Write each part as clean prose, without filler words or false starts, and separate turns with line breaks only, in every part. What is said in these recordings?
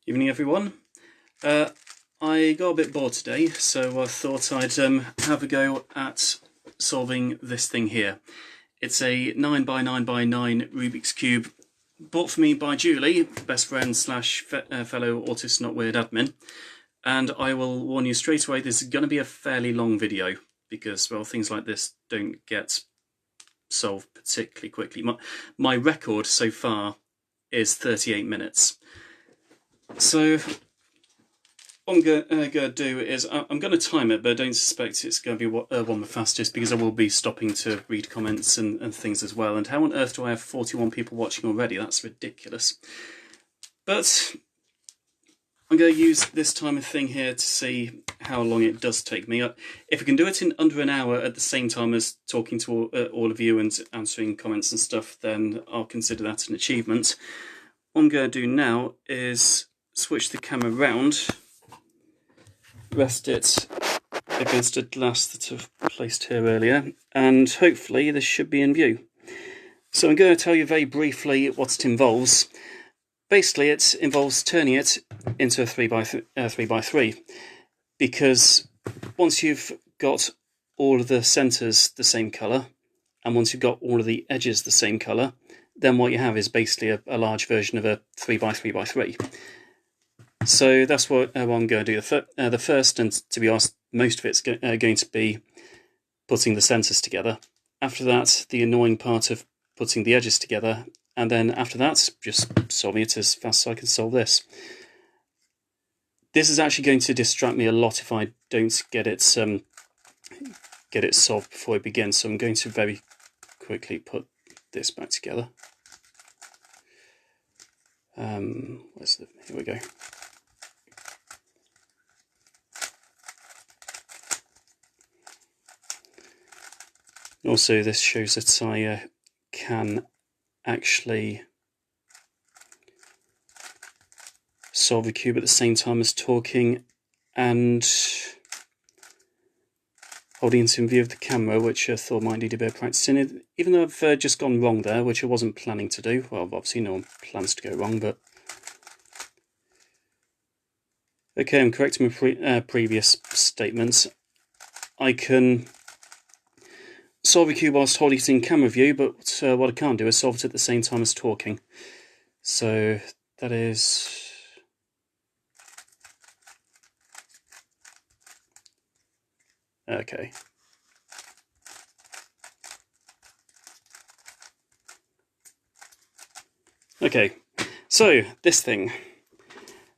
Evening everyone. I got a bit bored today, so I thought I'd have a go at solving this thing here. It's a 9x9x9 Rubik's Cube bought for me by Julie, best friend slash fellow Autist Not Weird admin. And I will warn you straight away, this is going to be a fairly long video because, well, things like this don't get solved particularly quickly. My record so far is 38 minutes. So what I'm going to do is I'm going to time it, but I don't suspect it's going to be one of the fastest because I will be stopping to read comments and things as well. And how on earth do I have 41 people watching already? That's ridiculous. But I'm going to use this timer thing here to see how long it does take me. If I can do it in under an hour at the same time as talking to all of you and answering comments and stuff, then I'll consider that an achievement. What I'm going to do now is switch the camera around, rest it against a glass that I've placed here earlier, and hopefully this should be in view. So I'm going to tell you very briefly what it involves. Basically, it involves turning it into a 3x3, because once you've got all of the centres the same colour, and once you've got all of the edges the same colour, then what you have is basically a large version of a 3x3x3. So that's what I'm going to do the first, and to be honest, most of it's going to be putting the centres together. After that, the annoying part of putting the edges together, and then after that, just solving it as fast as I can solve this. This is actually going to distract me a lot if I don't get it solved before I begin, so I'm going to very quickly put this back together. Here we go. Also, this shows that I can actually solve a cube at the same time as talking and holding it in view of the camera, which I thought might need a bit of practice in it. Even though I've just gone wrong there, which I wasn't planning to do. Well, obviously no one plans to go wrong, but... Okay, I'm correcting my previous statements. I can solve a cube whilst holding it in camera view, but what I can't do is solve it at the same time as talking. So that is... okay. Okay, so this thing.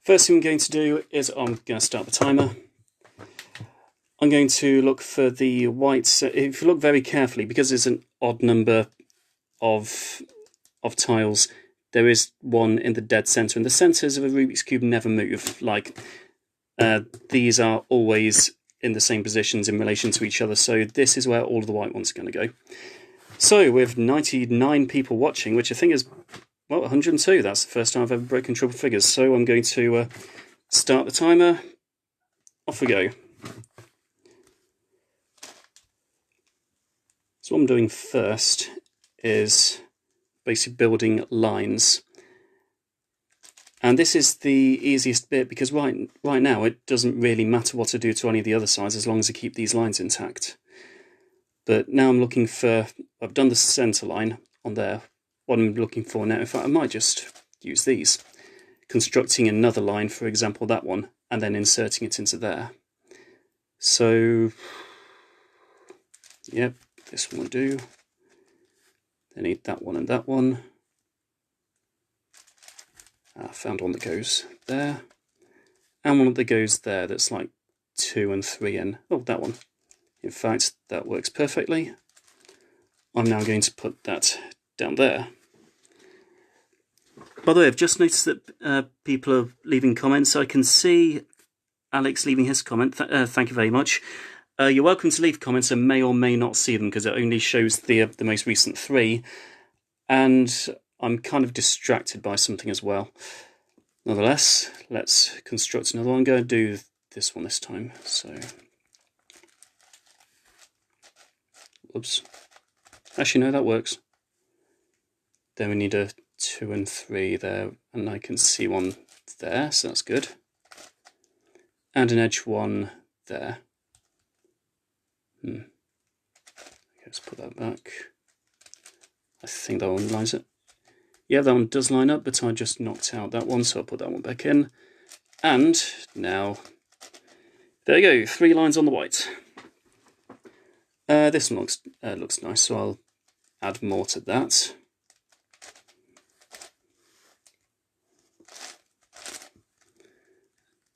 First thing I'm going to do is I'm going to start the timer. I'm going to look for the white. If you look very carefully, because there's an odd number of tiles, there is one in the dead centre, and the centres of a Rubik's Cube never move. Like, these are always in the same positions in relation to each other, so this is where all of the white ones are going to go. So, with 99 people watching, which I think is, well, 102, that's the first time I've ever broken triple figures, so I'm going to start the timer. Off we go. So what I'm doing first is basically building lines. And this is the easiest bit because right now it doesn't really matter what I do to any of the other sides as long as I keep these lines intact. But now I'm looking for, I've done the centre line on there. What I'm looking for now, in fact I might just use these. Constructing another line, for example that one, and then inserting it into there. So, yep. This one will do. I need that one and that one. I found one that goes there. And one that goes there that's like 2 and 3 in. Oh, that one. In fact, that works perfectly. I'm now going to put that down there. By the way, I've just noticed that people are leaving comments. I can see Alex leaving his comment. Thank you very much. You're welcome to leave comments. I may or may not see them because it only shows the most recent 3, and I'm kind of distracted by something as well. Nonetheless, let's construct another one. I'm going to do this one this time. So, whoops. Actually, no, that works. Then we need a 2 and 3 there, and I can see one there, so that's good. And an edge one there. Let's put that back. I think that one lines it. Yeah, that one does line up, but I just knocked out that one, so I'll put that one back in. And now, there you go, 3 lines on the white. This one looks nice, so I'll add more to that.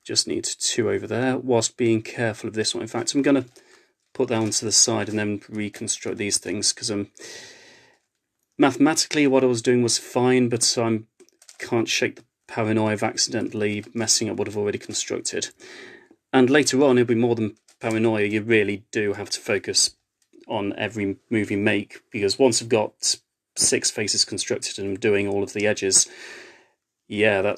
Just need 2 over there, whilst being careful of this one. In fact, I'm going to put that one to the side and then reconstruct these things, because mathematically what I was doing was fine, but I can't shake the paranoia of accidentally messing up what I've already constructed. And later on, it'll be more than paranoia. You really do have to focus on every move you make, because once I've got 6 faces constructed and I'm doing all of the edges, yeah,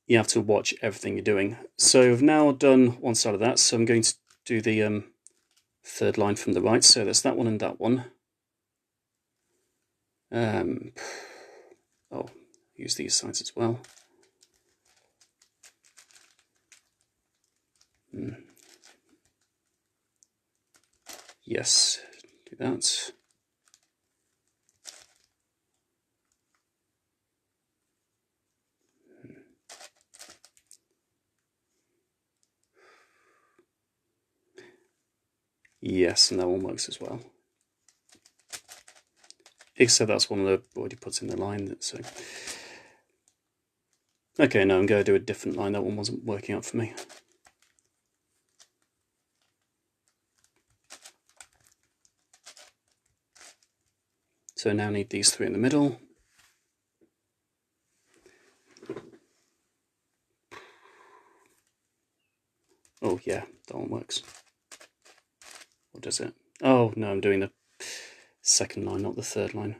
you have to watch everything you're doing. So I've now done one side of that, so I'm going to do the 3rd line from the right. So there's that one and that one. Oh, use these sides as well. Yes, do that. Yes, and that one works as well. Except that's one that I've already put in the line. So, okay, no, I'm going to do a different line. That one wasn't working out for me. So now I need these 3 in the middle. Oh yeah, that one works. Or does it? Oh no, I'm doing the 2nd line, not the 3rd line.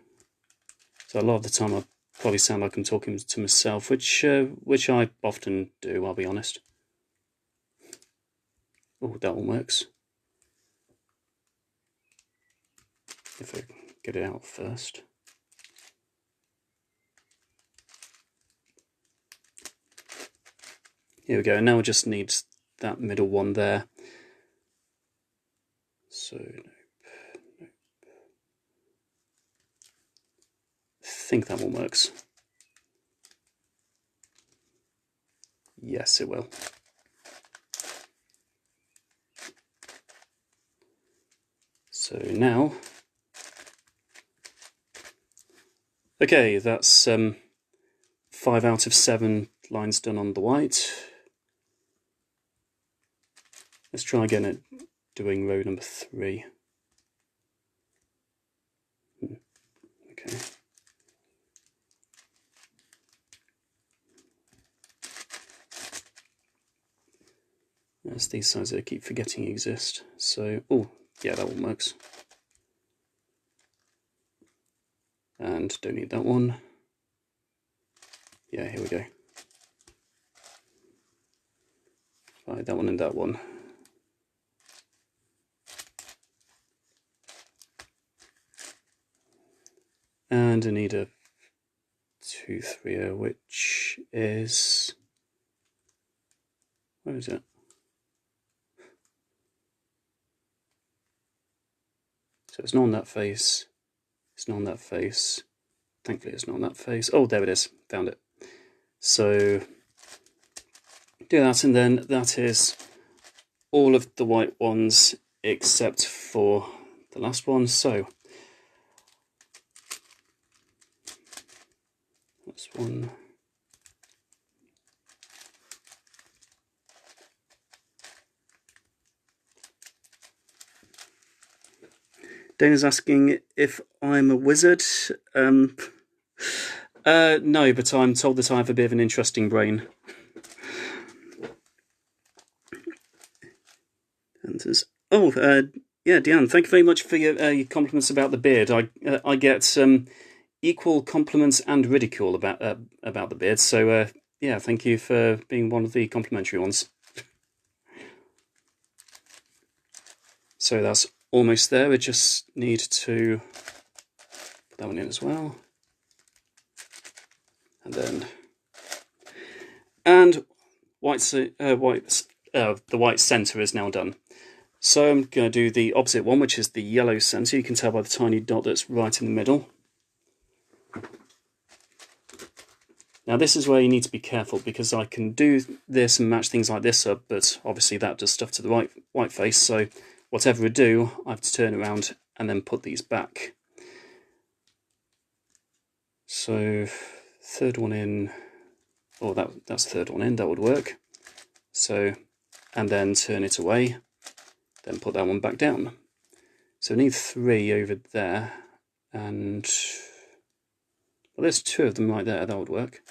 So a lot of the time I probably sound like I'm talking to myself, which I often do, I'll be honest. Oh, that one works. If I get it out first. Here we go, and now we just need that middle one there. So, nope. I think that one works. Yes, it will. So now, okay, that's 5 out of 7 lines done on the white. Let's try again at doing row number 3. Okay. There's these sides that I keep forgetting exist. So, oh, yeah, that one works. And don't need that one. Yeah, here we go. Right, that one and that one. And I need a 2-3er, which is... where is it? So it's not on that face. It's not on that face. Thankfully it's not on that face. Oh, there it is. Found it. So do that, and then that is all of the white ones except for the last one. So that's one. Dana's asking if I'm a wizard. No, but I'm told that I have a bit of an interesting brain. And says, oh, yeah, Deanne, thank you very much for your compliments about the beard. I get equal compliments and ridicule about the beard. So yeah, thank you for being one of the complimentary ones. So that's almost there. We just need to put that one in as well. And then And the white centre is now done. So I'm going to do the opposite one, which is the yellow centre. You can tell by the tiny dot that's right in the middle. Now this is where you need to be careful, because I can do this and match things like this up, but obviously that does stuff to the white face, so whatever I do, I have to turn around and then put these back. So third one in, oh that's the third one in, that would work. So, and then turn it away, then put that one back down. So I need 3 over there, and well, there's 2 of them right there, that would work.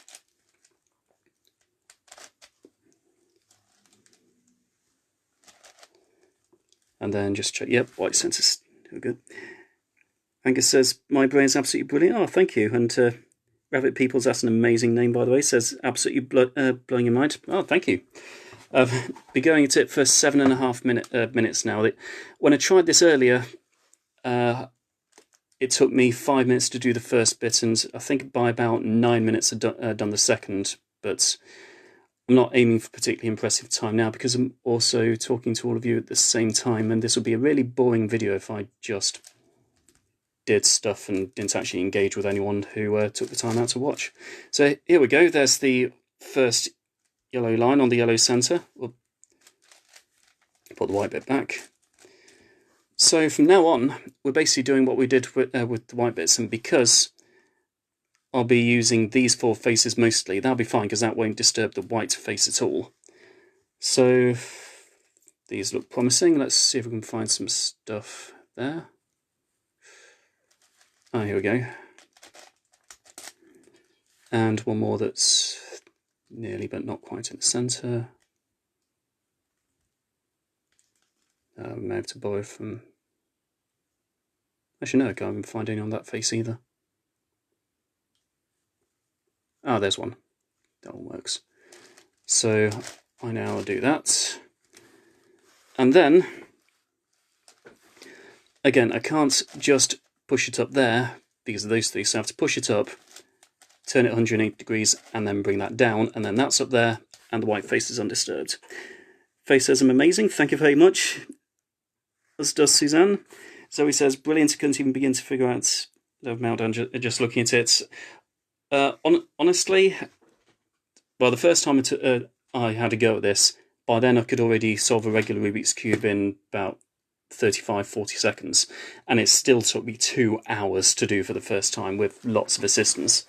And then just check, yep, white centre's good. Angus says, my brain's absolutely brilliant. Oh, thank you. And Rabbit Peoples, that's an amazing name, by the way, says, absolutely blowing your mind. Oh, thank you. I've been going at it for 7.5 minutes now. When I tried this earlier, it took me 5 minutes to do the first bit, and I think by about 9 minutes I'd done the second, but I'm not aiming for particularly impressive time now, because I'm also talking to all of you at the same time, and this would be a really boring video if I just did stuff and didn't actually engage with anyone who took the time out to watch. So here we go, there's the first yellow line on the yellow centre. We'll put the white bit back. So from now on, we're basically doing what we did with the white bits, and because I'll be using these 4 faces mostly, that'll be fine, because that won't disturb the white face at all. So these look promising. Let's see if we can find some stuff there. Oh, here we go. And one more that's nearly but not quite in the centre. We may have to borrow from... Actually no, I can't even find any on that face either. Ah, there's one. That one works. So I now do that. And then, again, I can't just push it up there because of those 3, so I have to push it up, turn it 180 degrees, and then bring that down, and then that's up there, and the white face is undisturbed. Face says I'm amazing, thank you very much. As does Suzanne. Zoe says, brilliant, I couldn't even begin to figure out the meltdown just looking at it. Honestly, well, the first time I had a go at this, by then I could already solve a regular Rubik's Cube in about 35-40 seconds, and it still took me 2 hours to do for the first time with lots of assistance.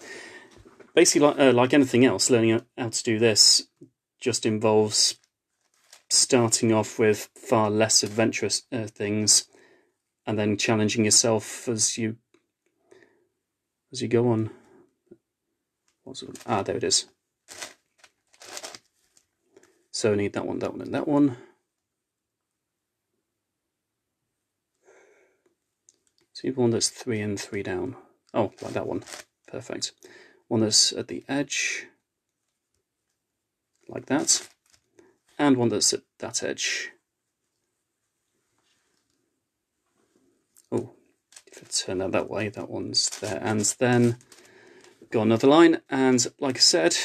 Basically, like anything else, learning how to do this just involves starting off with far less adventurous things, and then challenging yourself as you go on. Ah, there it is. So I need that one, and that one. So you have one that's 3 in, 3 down. Oh, like that one. Perfect. One that's at the edge, like that. And one that's at that edge. Oh, if I turn that way, that one's there. And then got another line, and like I said,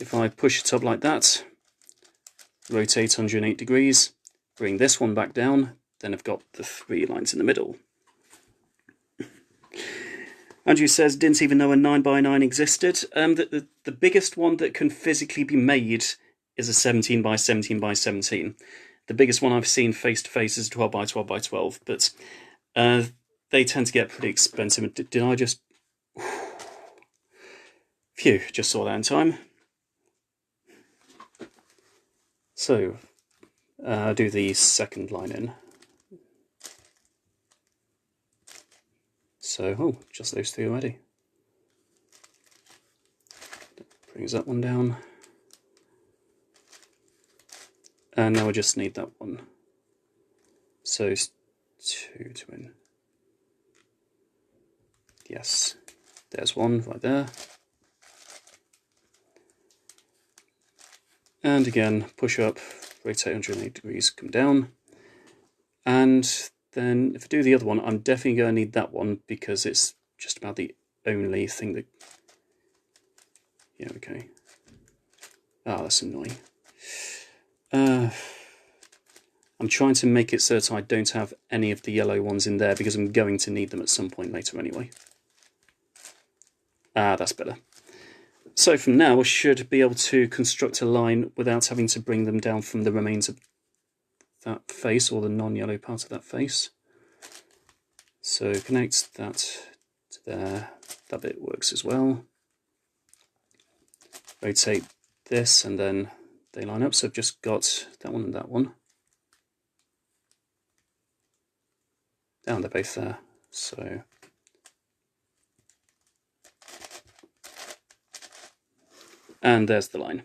if I push it up like that, rotate 108 degrees, bring this one back down, then I've got the 3 lines in the middle. Andrew says, didn't even know a 9x9 existed. The biggest one that can physically be made is a 17x17x17. The biggest one I've seen face-to-face is 12x12x12, but they tend to get pretty expensive. Did I just... Phew, just saw that in time. So, do the second line in. So, oh, just those 3 already. Brings that one down. And now I just need that one. So, 2 to win. Yes, there's one right there. And again, push up, rotate 180 degrees, come down. And then if I do the other one, I'm definitely going to need that one because it's just about the only thing that... Yeah, okay. Oh, that's annoying. I'm trying to make it so that I don't have any of the yellow ones in there because I'm going to need them at some point later anyway. Ah, that's better. So from now, I should be able to construct a line without having to bring them down from the remains of that face, or the non-yellow part of that face. So connect that to there. That bit works as well. Rotate this and then they line up. So I've just got that one and that one. Down, they're both there. So and there's the line.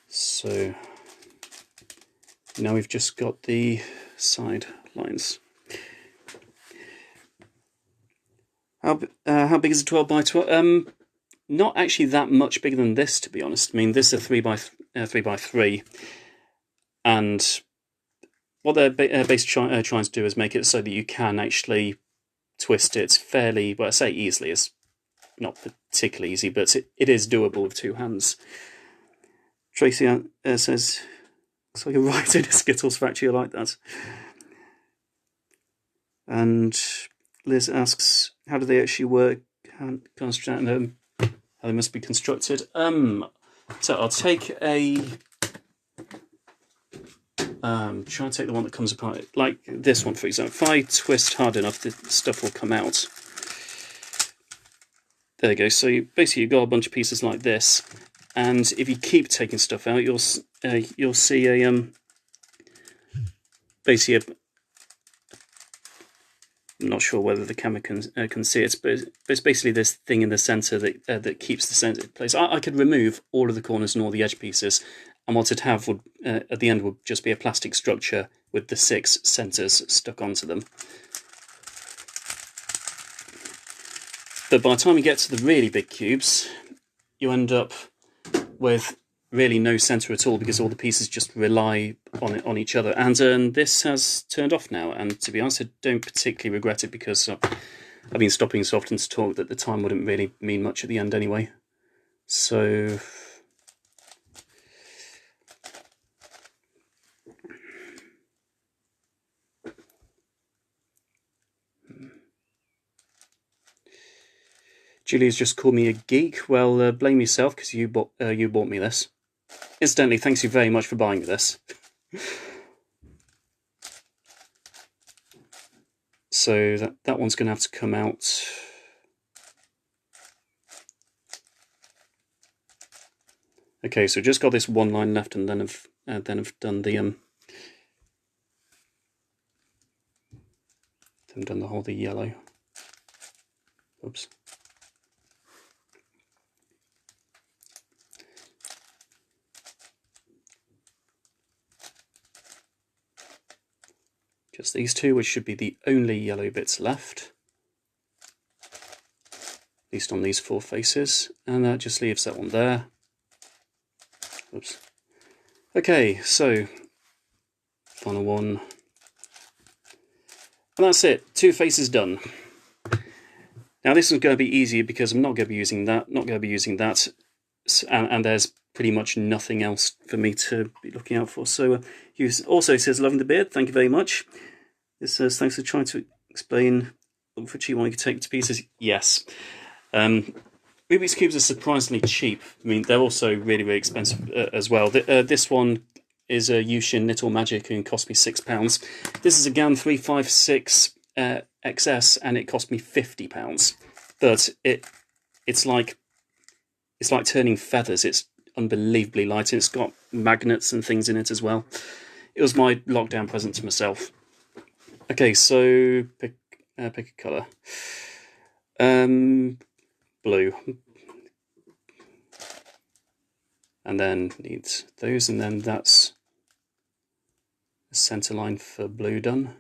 So now we've just got the side lines. How big is a 12 by 12? Not actually that much bigger than this, to be honest. I mean, this is a 3 by 3, and what they're basically trying to do is make it so that you can actually twist it fairly, well, I say easily, it's not particularly easy, but it is doable with two hands. Tracy says, looks like a ride in a Skittles factory, I like that. And Liz asks, how do they actually work? How they must be constructed. So I'll take a... try and take the one that comes apart, like this one, for example. If I twist hard enough, the stuff will come out. There you go. So basically, you've got a bunch of pieces like this, and if you keep taking stuff out, you'll see a basically I'm not sure whether the camera can see it, but it's basically this thing in the centre that keeps the centre in place. I could remove all of the corners and all the edge pieces, and what I'd have would at the end would just be a plastic structure with the 6 centres stuck onto them. But by the time you get to the really big cubes, you end up with really no centre at all because all the pieces just rely on each other. And this has turned off now, and to be honest, I don't particularly regret it because I've been stopping so often to talk that the time wouldn't really mean much at the end anyway. So... Julia's just called me a geek. Well, blame yourself because you bought me this. Incidentally, thanks you very much for buying me this. So that one's going to have to come out. Okay, so just got this one line left, and then I've done the whole the yellow. Oops. Just these two, which should be the only yellow bits left, at least on these 4 faces, and that just leaves that one there. Oops. Okay, so final one, and that's it. 2 faces done. Now this is going to be easier because I'm not going to be using that, and there's pretty much nothing else for me to be looking out for. So he also says, loving the beard, thank you very much. This says, thanks for trying to explain for cheap one you could take to pieces. Yes. Rubik's Cubes are surprisingly cheap. I mean, they're also really, really expensive as well. This one is a Yushin Knit or Magic and cost me £6. This is a GAN 356 XS and it cost me £50. But it's like turning feathers. It's unbelievably light, and it's got magnets and things in it as well. It was my lockdown present to myself. Okay, so pick a colour. Blue. And then needs those, and then that's the centre line for blue done.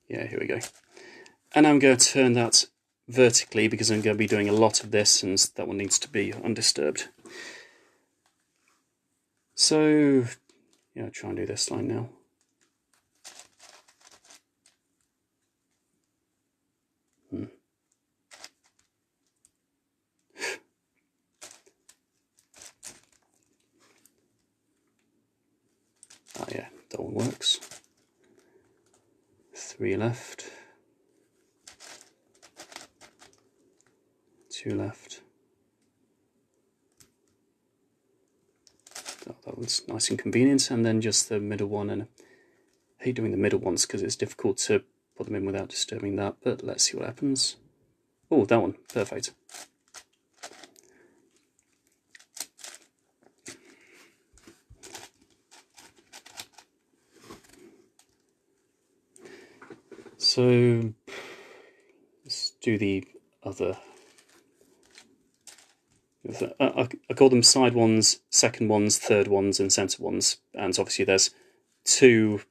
Yeah, here we go. And I'm going to turn that vertically because I'm going to be doing a lot of this, and that one needs to be undisturbed. So, yeah, I'll try and do this line now. 3 left, 2 left. Oh, that was nice and convenient, and then just the middle one. And I hate doing the middle ones because it's difficult to put them in without disturbing that, but let's see what happens. Oh, that one, perfect. So let's do the other. I call them side ones, second ones, third ones, and centre ones. And obviously there's two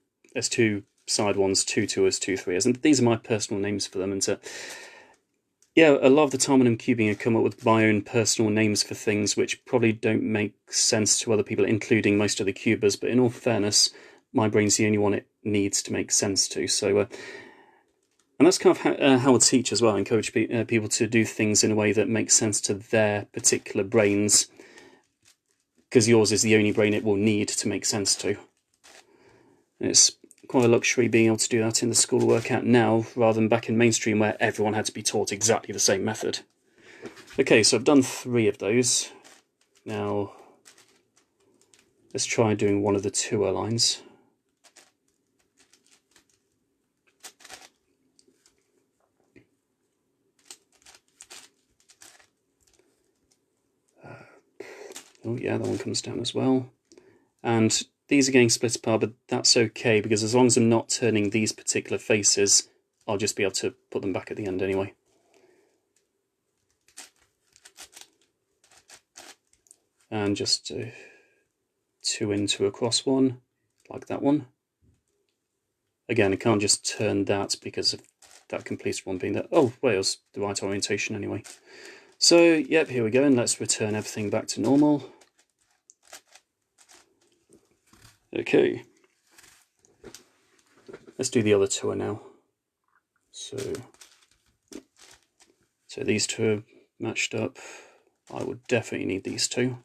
side ones, 2 2s, 2 3s, and these are my personal names for them. And yeah, a lot of the time when I'm cubing, I come up with my own personal names for things which probably don't make sense to other people, including most of the cubers. But in all fairness, my brain's the only one it needs to make sense to. So. And that's kind of how I teach as well. I encourage people to do things in a way that makes sense to their particular brains, because yours is the only brain it will need to make sense to. And it's quite a luxury being able to do that in the school workout now, rather than back in mainstream where everyone had to be taught exactly the same method. Okay, so I've done 3 of those. Now, let's try doing one of the tour lines. Oh yeah, that one comes down as well. And these are getting split apart, but that's okay, because as long as I'm not turning these particular faces, I'll just be able to put them back at the end anyway. And just 2 in, 2 across one, like that one. Again, I can't just turn that because of that completed one being there. Oh, wait, it was the right orientation anyway. So, yep, here we go, and let's return everything back to normal. Okay. Let's do the other tour now. So these 2 are matched up. I would definitely need these 2.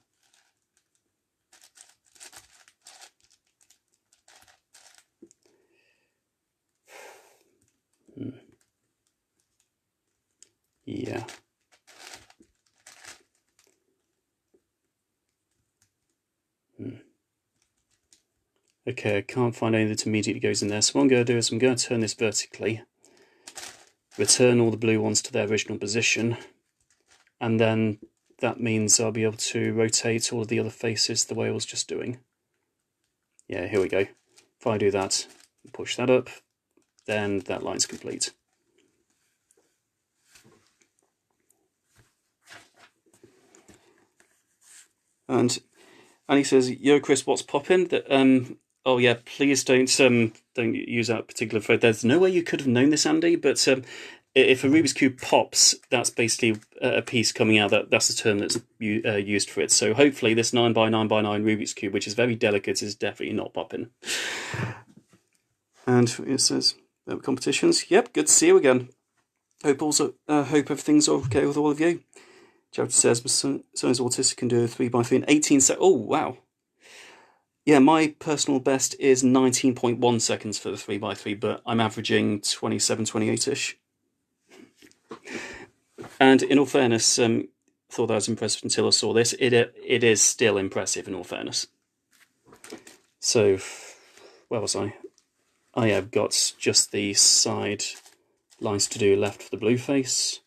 Yeah. Okay, I can't find anything that immediately goes in there, so what I'm going to do is I'm going to turn this vertically, return all the blue ones to their original position, and then that means I'll be able to rotate all of the other faces the way I was just doing. Yeah, here we go. If I do that, push that up, then that line's complete. And Annie says, "Yo, Chris, what's poppin'?" Oh yeah, please don't use that particular phrase. There's no way you could have known this, Andy. But if a Rubik's Cube pops, that's basically a piece coming out. That's the term that's used for it. So hopefully this 9x9x9 Rubik's Cube, which is very delicate, is definitely not popping. And it says competitions. Yep, good to see you again. Hope everything's okay with all of you. Jared says, my son's autistic, can do a 3x3 in 18 seconds. Oh, wow. Yeah, my personal best is 19.1 seconds for the 3x3, but I'm averaging 27, 28-ish. And in all fairness, thought that was impressive until I saw this. It is still impressive, in all fairness. So, where was I? I have got just the side lines to do left for the blue face.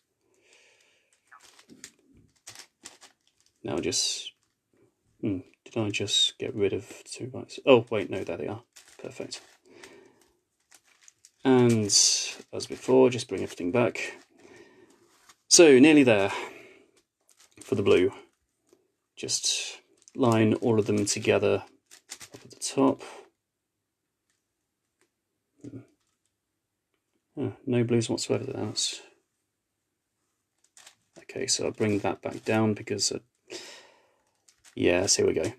Now just... did I just get rid of 2 bytes? Oh, wait, no, there they are. Perfect. And as before, just bring everything back. So, nearly there for the blue. Just line all of them together up at the top. Oh, no blues whatsoever. That's okay. So I'll bring that back down because, yeah. So here we go.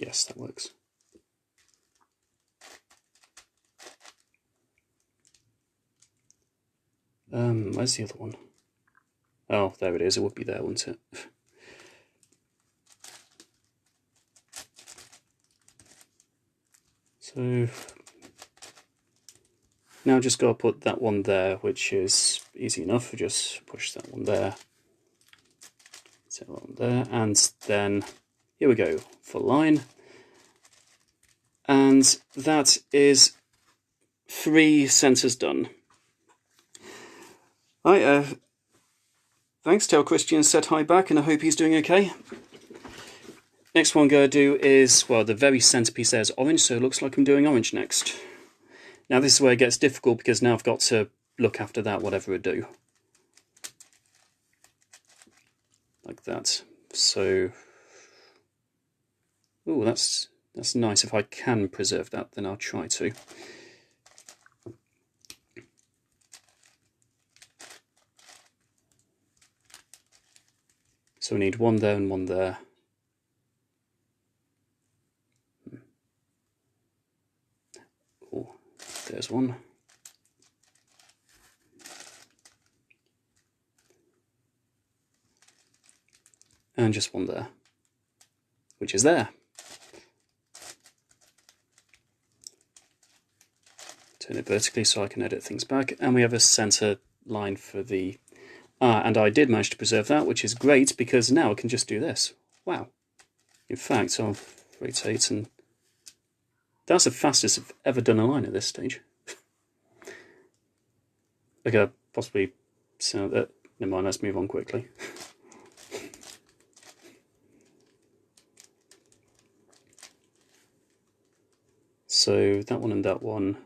Yes, that works. Where's the other one? Oh, there it is. It would be there, wouldn't it? So now just got to put that one there, which is easy enough. Just push that one there, set that one there, and then here we go, full line. And that is 3 centres done. Right, thanks. Tell Christian said hi back, and I hope he's doing okay. Next one I'm going to do is, well, the very centrepiece there is orange, so it looks like I'm doing orange next. Now this is where it gets difficult, because now I've got to look after that, whatever I do. Like that. So, oh, that's nice. If I can preserve that, then I'll try to. So we need one there and one there. Oh, there's one. And just one there, which is there. Turn it vertically so I can edit things back, and we have a centre line for the... and I did manage to preserve that, which is great, because now I can just do this. Wow. In fact, I'll rotate, and that's the fastest I've ever done a line at this stage. I could possibly sound that. Never mind, let's move on quickly. So that one and that one.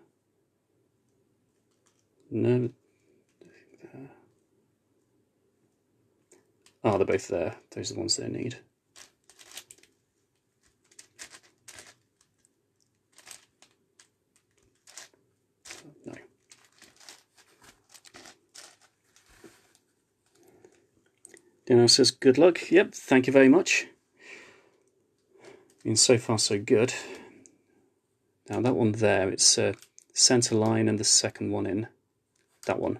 No. Oh, they're both there. Those are the ones they need. No. Dino says, good luck. Yep, thank you very much. Been so far so good. Now that one there, it's a centre line and the second one in. That one.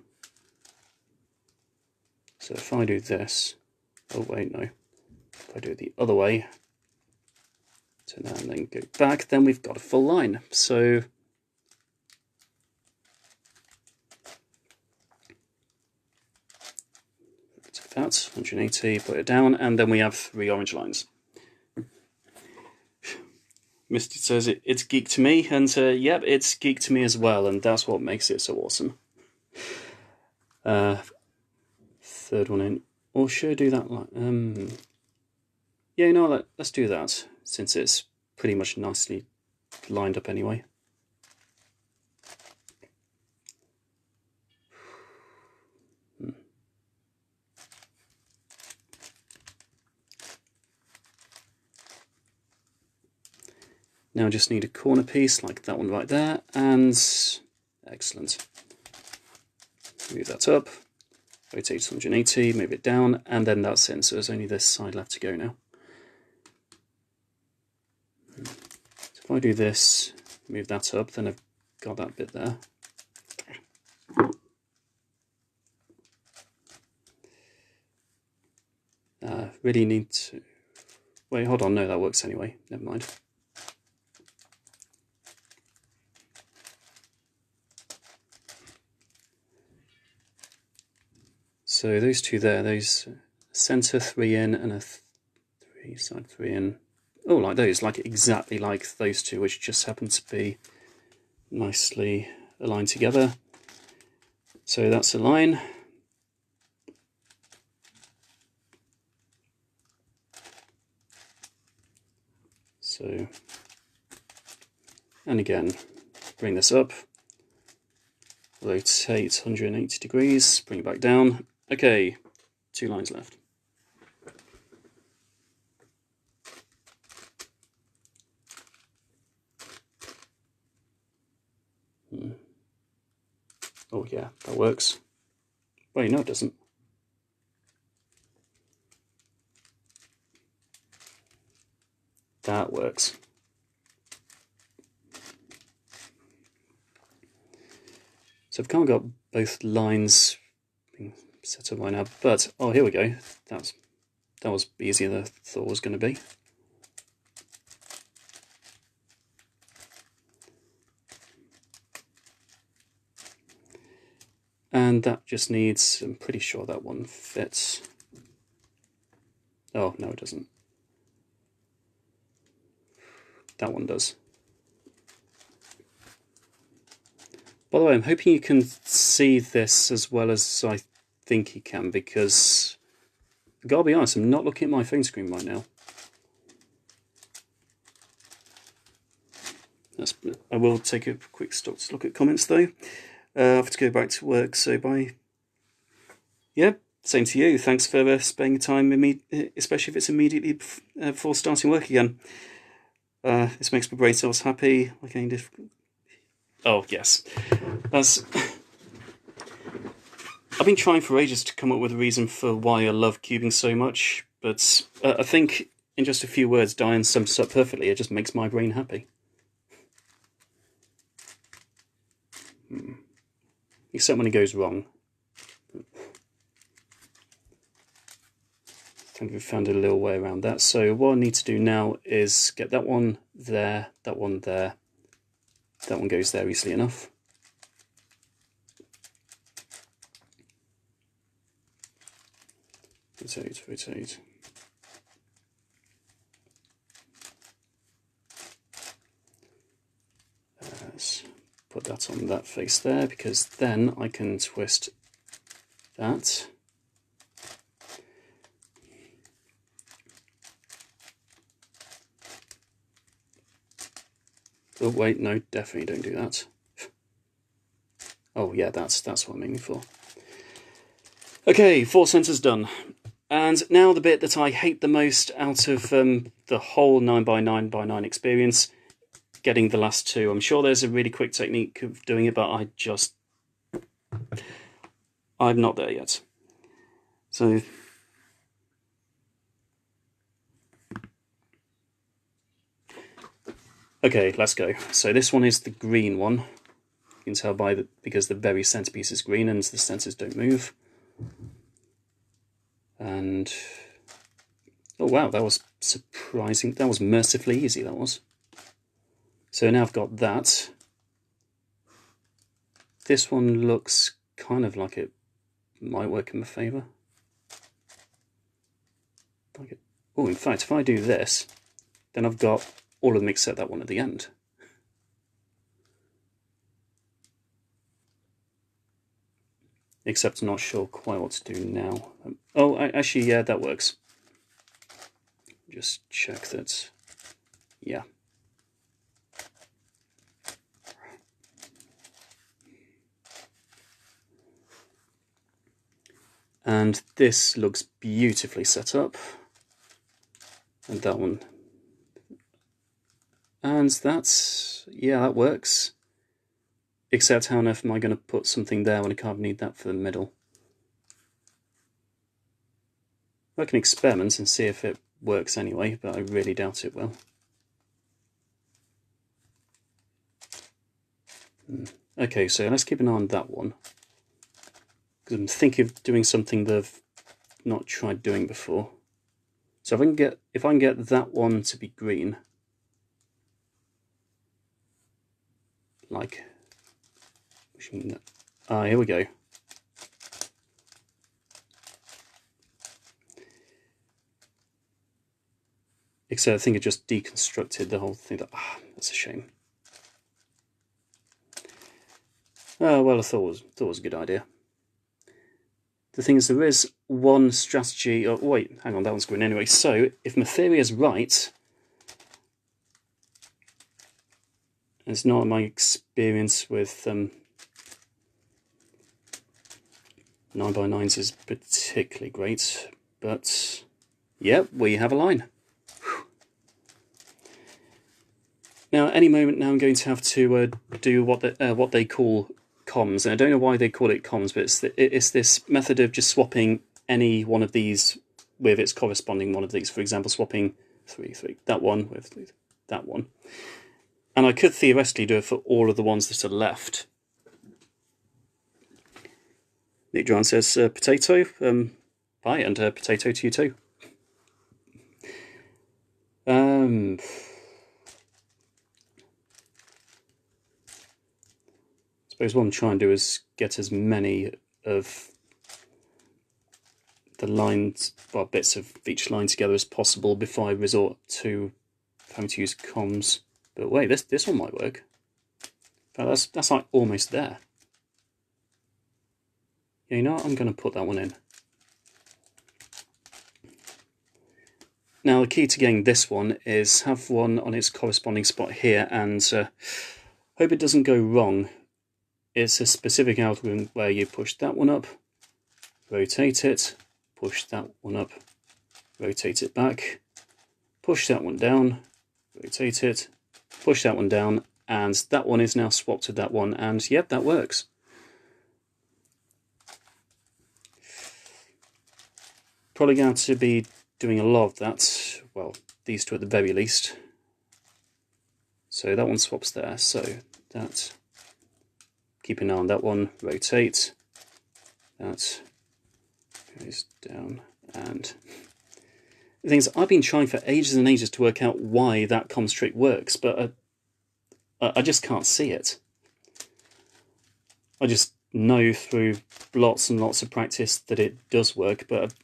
So if I do this... Oh wait, no. If I do it the other way, turn that and then go back, then we've got a full line. So take that, 180, put it down, and then we have 3 orange lines. Misty says it's geek to me, and yep, it's geek to me as well, and that's what makes it so awesome. Third one in. Or should I do that like... yeah, you know, let's do that, since it's pretty much nicely lined up anyway. Now I just need a corner piece, like that one right there, and excellent. Move that up, rotate 180, move it down, and then that's in, so there's only this side left to go now. So if I do this, move that up, then I've got that bit there. Really need to... Wait, hold on, no, that works anyway, never mind. So those two there, those centre 3 in and a 3 side 3 in. Oh, like those, like exactly like those two, which just happen to be nicely aligned together. So that's a line. So, and again, bring this up, rotate 180 degrees, bring it back down. Okay, 2 lines left. Oh yeah, that works. Wait, no it doesn't. That works. So I've kind of got both lines being set up right now, but oh, here we go. That was easier than I thought it was going to be. And that just needs, I'm pretty sure that one fits. Oh, no, it doesn't. That one does. By the way, I'm hoping you can see this as well as I think you can, because I've got to be honest, I'm not looking at my phone screen right now. I will take a quick stop to look at comments though. I have to go back to work, so bye. Yeah, same to you. Thanks for spending time with me, especially if it's immediately before starting work again. This makes my brain cells happy. Like any different. Oh yes, I've been trying for ages to come up with a reason for why I love cubing so much, but I think in just a few words, Diane sums it up perfectly. It just makes my brain happy. Except when it goes wrong. I think we've found a little way around that. So what I need to do now is get that one there, that one there. That one goes there easily enough. Rotate, rotate. Let's put that on that face there, because then I can twist that. Oh wait, no, definitely don't do that. Oh yeah, that's what I'm aiming for. Okay, 4 centres done. And now the bit that I hate the most out of the whole 9x9x9 experience, getting the last 2. I'm sure there's a really quick technique of doing it, but I'm not there yet. So okay, let's go. So this one is the green one. You can tell because the very centerpiece is green and the centers don't move. And oh wow, that was surprising. That was mercifully easy, that was. So now I've got that. This one looks kind of like it might work in my favour. Oh, in fact, if I do this, then I've got all of them except that one at the end. Except I'm not sure quite what to do now. Oh, actually, yeah, that works. Just check that. Yeah. And this looks beautifully set up. And that one. And that's, yeah, that works. Except how on earth am I going to put something there when I can't need that for the middle? I can experiment and see if it works anyway, but I really doubt it will. Okay, so let's keep an eye on that one. Because I'm thinking of doing something that I've not tried doing before. So if I can get that one to be green, like, here we go. Except I think it just deconstructed the whole thing. That's a shame. Oh well, I thought it was a good idea. The thing is, there is one strategy. Oh wait, hang on, that one's green anyway. So if my theory is right, it's not my experience with 9x9s is particularly great, but yeah, we have a line. Now, any moment now, I'm going to have to do what they call comms, and I don't know why they call it comms, but it's this method of just swapping any one of these with its corresponding one of these. For example, swapping that one with that one, and I could theoretically do it for all of the ones that are left. Nick John says, potato. Bye, and potato to you too. I suppose what I'm trying to do is get as many of the lines, well, bits of each line together as possible before I resort to having to use comms. But wait, this one might work. In fact, that's like almost there. Yeah, you know what? I'm going to put that one in. Now, the key to getting this one is have one on its corresponding spot here, and hope it doesn't go wrong. It's a specific algorithm where you push that one up, rotate it, push that one up, rotate it back, push that one down, rotate it, push that one down, and that one is now swapped with that one, and yep, that works. Probably going to be doing a lot of that, well, these two at the very least. So that one swaps there, so that, keep an eye on that one, rotate, that goes down, and the thing is, I've been trying for ages and ages to work out why that comms trick works, but I just can't see it. I just know through lots and lots of practice that it does work, but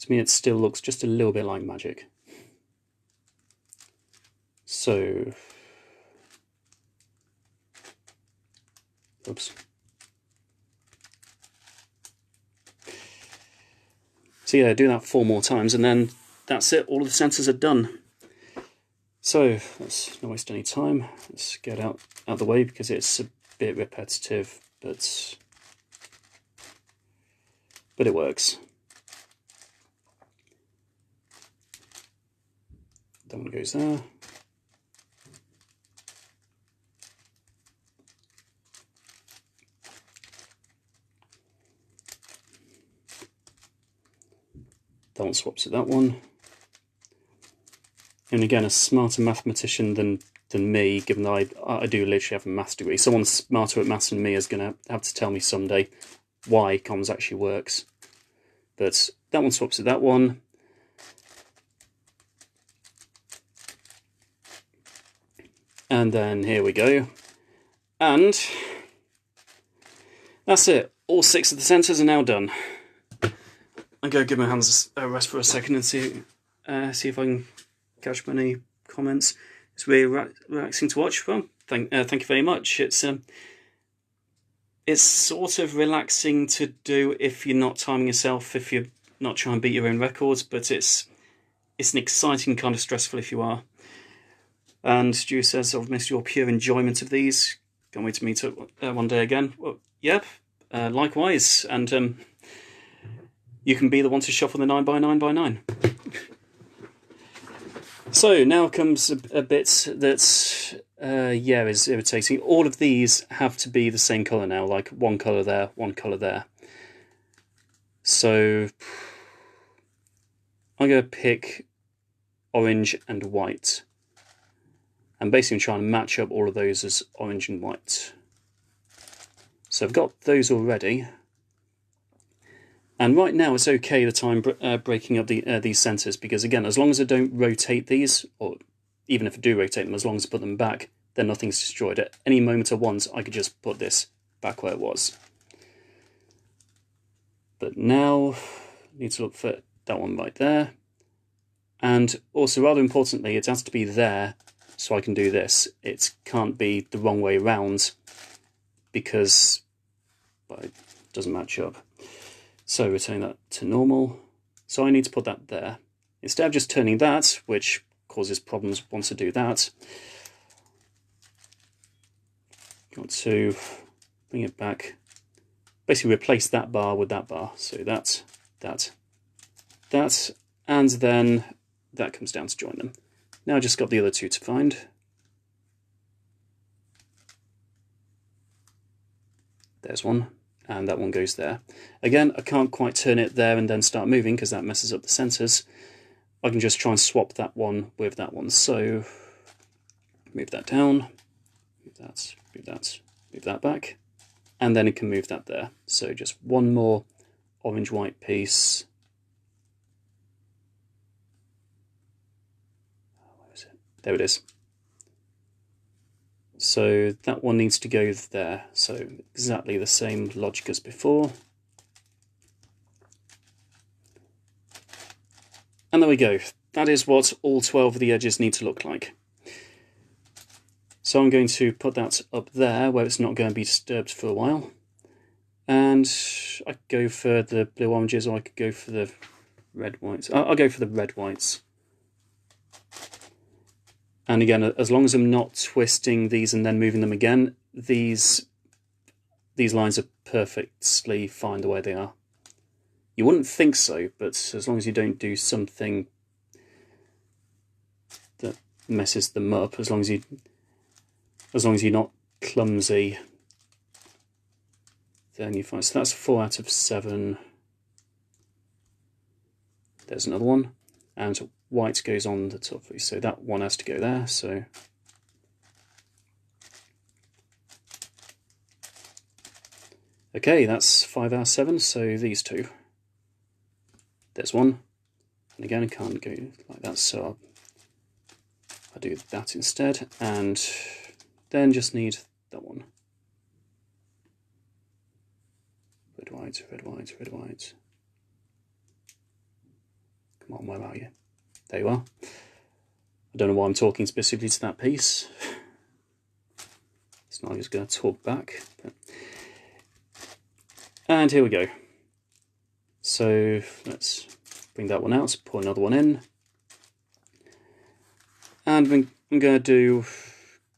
to me it still looks just a little bit like magic. So, oops. So yeah, do that 4 more times and then that's it, all of the sensors are done. So, let's not waste any time, let's get out of the way because it's a bit repetitive, but it works. That one goes there. That one swaps with that one. And again, a smarter mathematician than me, given that I do literally have a maths degree. Someone smarter at maths than me is going to have to tell me someday why comms actually works. But that one swaps with that one. And then here we go. And that's it. All 6 of the sensors are now done. I'm going to give my hands a rest for a second and see if I can catch any comments. It's really relaxing to watch. Well, thank you very much. It's sort of relaxing to do if you're not timing yourself, if you're not trying to beat your own records, but it's an exciting kind of stressful if you are. And Stu says, I've missed your pure enjoyment of these. Can't wait to meet up one day again. Well, yep, likewise. And you can be the one to shuffle the 9x9x9. So now comes a bit that's, yeah, is irritating. All of these have to be the same colour now, like one colour there, one colour there. So I'm going to pick orange and white. And basically I'm trying to match up all of those as orange and white. So I've got those already. And right now it's okay that I'm breaking up these centres, because again, as long as I don't rotate these, or even if I do rotate them, as long as I put them back, then nothing's destroyed. At any moment I want, I could just put this back where it was. But now, I need to look for that one right there. And also, rather importantly, it has to be there so I can do this. It can't be the wrong way around, because it doesn't match up. So return that to normal. So I need to put that there. Instead of just turning that, which causes problems once I do that, got to bring it back. Basically replace that bar with that bar. So that, and then that comes down to join them. Now I just got the other two to find. There's one. And that one goes there. Again, I can't quite turn it there and then start moving because that messes up the centres. I can just try and swap that one with that one. So move that down, move that, Move that back, and then it can move that there. So just one more orange-white piece. Where is it? There it is. So that one needs to go there. So exactly the same logic as before. And there we go. That is what all 12 of the edges need to look like. So I'm going to put that up there where it's not going to be disturbed for a while. And I could go for the blue oranges, or I could go for the red whites. I'll go for the red whites. And again, as long as I'm not twisting these and then moving them again, these lines are perfectly fine the way they are. You wouldn't think so, but as long as you don't do something that messes them up, as long as you're not clumsy, then you're fine. So that's 4 out of 7. There's another one. And white goes on the top, so that one has to go there. So okay, that's 5 out of 7. So these two. There's one, and again I can't go like that, so I'll do that instead, and then just need that one. Red whites, red whites, red whites. Come on, where are you? There you are. I don't know why I'm talking specifically to that piece. It's not like it's going to talk back. But... And here we go. So let's bring that one out, put another one in. And I'm going to do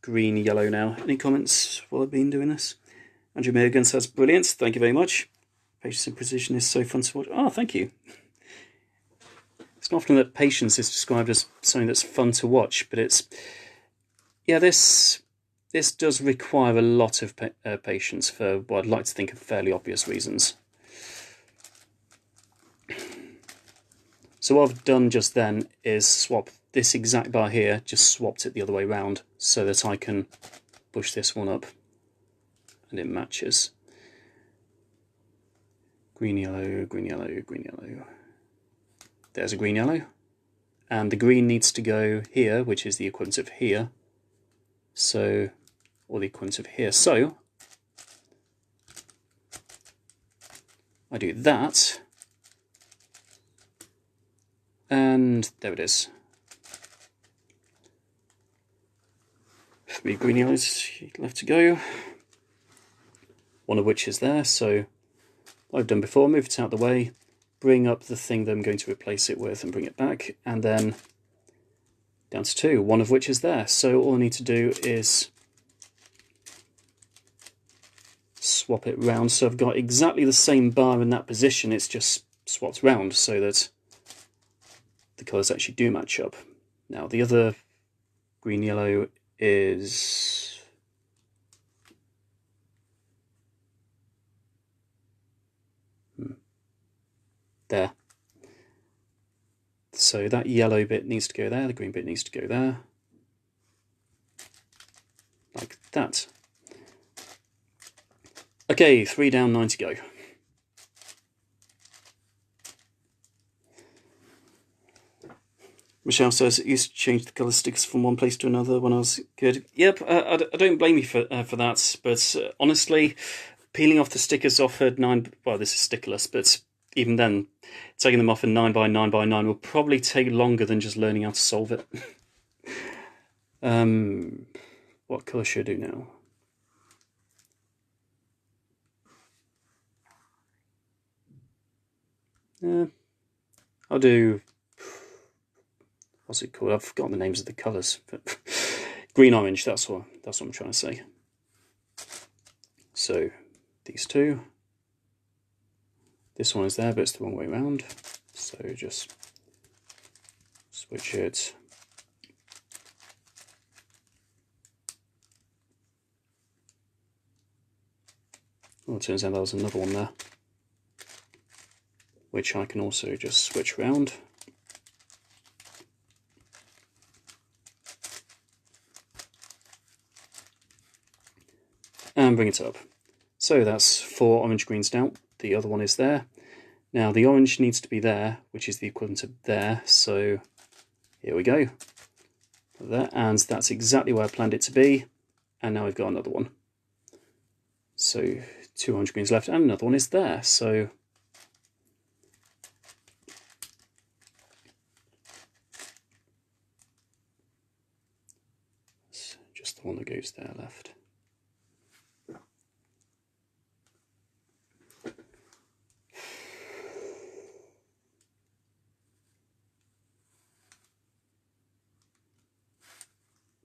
green, yellow now. Any comments while I've been doing this? Andrew Morgan says, brilliant, thank you very much. Patience and precision is so fun to watch. Oh, thank you. It's not often that patience is described as something that's fun to watch, but it's... Yeah, this does require a lot of patience for what I'd like to think of fairly obvious reasons. So what I've done just then is swap this exact bar here, just swapped it the other way around so that I can push this one up and it matches. Green, yellow, green, yellow, green, yellow. There's a green, yellow. And the green needs to go here, which is the equivalent of here. So, or the equivalent of here. So, I do that. And there it is. 3 green yellows left to go. One of which is there, so what I've done before, move it out of the way, bring up the thing that I'm going to replace it with and bring it back, and then down to 2, one of which is there. So all I need to do is swap it round. So I've got exactly the same bar in that position, it's just swapped round so that the colours actually do match up. Now the other green yellow is there. So that yellow bit needs to go there, the green bit needs to go there. Like that. Okay, 3 down, 9 to go. Michelle says, it used to change the colour stickers from one place to another when I was a kid. Yep, I don't blame you for that, but honestly, peeling off the stickers off at 9... Well, this is stickerless, but even then, taking them off at 9 by 9 by 9 will probably take longer than just learning how to solve it. What colour should I do now? I'll do... What's it called? I've forgotten the names of the colours. But green orange, that's what I'm trying to say. So these two. This one is there, but it's the wrong way around. So just switch it. Well, it turns out there was another one there, which I can also just switch around. and bring it up. So that's 4 orange greens down. The other one is there. Now the orange needs to be there, which is the equivalent of there. So here we go. There, and that's exactly where I planned it to be. And now we've got another one. So 2 orange greens left, and another one is there. So it's just the one that goes there left.